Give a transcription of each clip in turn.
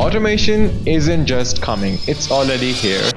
Automation isn't just coming, it's already here.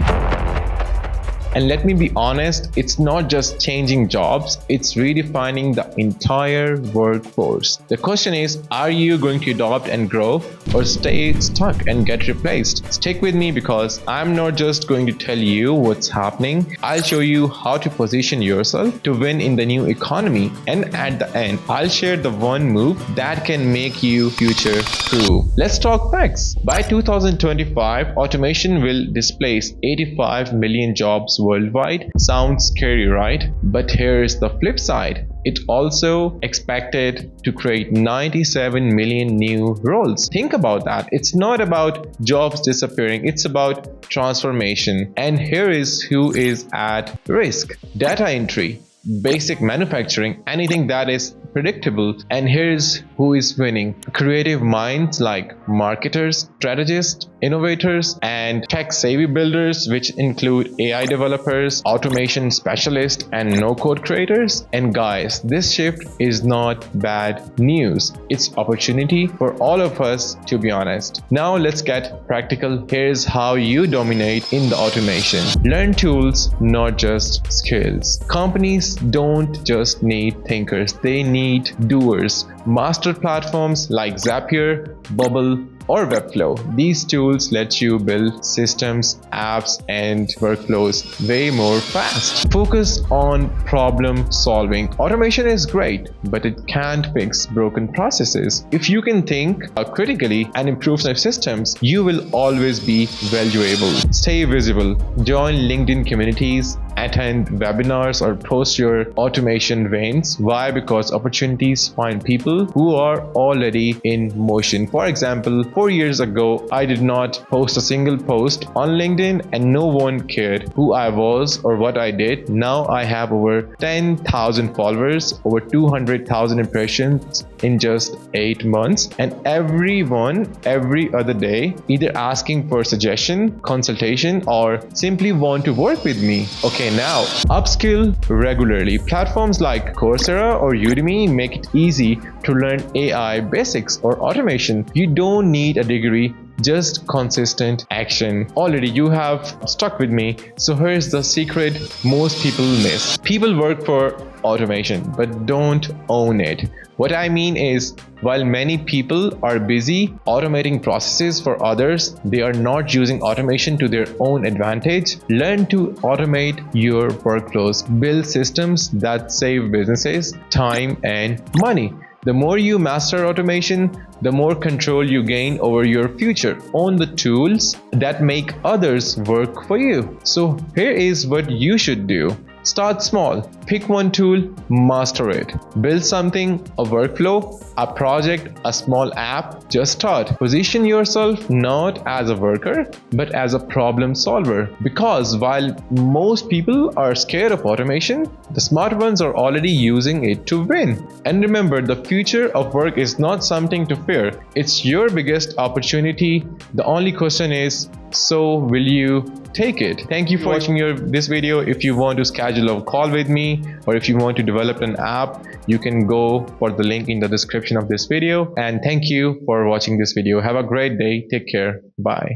And let me be honest, it's not just changing jobs, it's redefining the entire workforce. The question is, are you going to adopt and grow, or stay stuck and get replaced? Stick with me, because I'm not just going to tell you what's happening, I'll show you how to position yourself to win in the new economy. And at the end, I'll share the one move that can make you future-proof. Let's talk facts. By 2025, automation will displace 85 million jobs worldwide. Sounds scary, right? But here's the flip side. It also expected to create 97 million new roles. Think about that. It's not about jobs disappearing, it's about transformation. And here is who is at risk. Data entry, basic manufacturing, anything that is predictable. And here's who is winning. Creative minds like marketers, strategists, innovators, and tech-savvy builders, which include AI developers, automation specialists, and no-code creators. And guys, this shift is not bad news. It's opportunity for all of us, to be honest. Now let's get practical. Here's how you dominate in the automation. Learn tools, not just skills. Companies don't just need thinkers, they need doers. Master platforms like Zapier, Bubble, or Webflow. These tools let you build systems, apps, and workflows way more fast. Focus on problem solving. Automation is great, but it can't fix broken processes. If you can think critically and improve your systems, you will always be valuable. Stay visible. Join LinkedIn communities, attend webinars, or post your automation wins. Why? Because opportunities find people who are already in motion. For example, 4 years ago, I did not post a single post on LinkedIn and no one cared who I was or what I did. Now I have over 10,000 followers, over 200,000 impressions in just 8 months, and everyone every other day either asking for suggestion, consultation, or simply want to work with me. Okay, now upskill regularly. Platforms like Coursera or Udemy make it easy to learn AI basics or automation. You don't need a degree, just consistent action. Already you have stuck with me, so here's the secret most people miss. People work for automation but don't own it. What I mean is, while many people are busy automating processes for others, they are not using automation to their own advantage. Learn to automate your workflows. Build systems that save businesses time and money. The more you master automation, the more control you gain over your future. Own the tools that make others work for you. So here is what you should do. Start small. Pick one tool, master it. Build something, a workflow, a project, a small app. Just start. Position yourself not as a worker, but as a problem solver. Because while most people are scared of automation, the smart ones are already using it to win. And remember, the future of work is not something to fear. It's your biggest opportunity. The only question is, so will you take it? Thank you for watching this video. If you want to schedule a call with me, or if you want to develop an app, you can go for the link in the description of this video. And thank you for watching this video. Have a great day. Take care. Bye.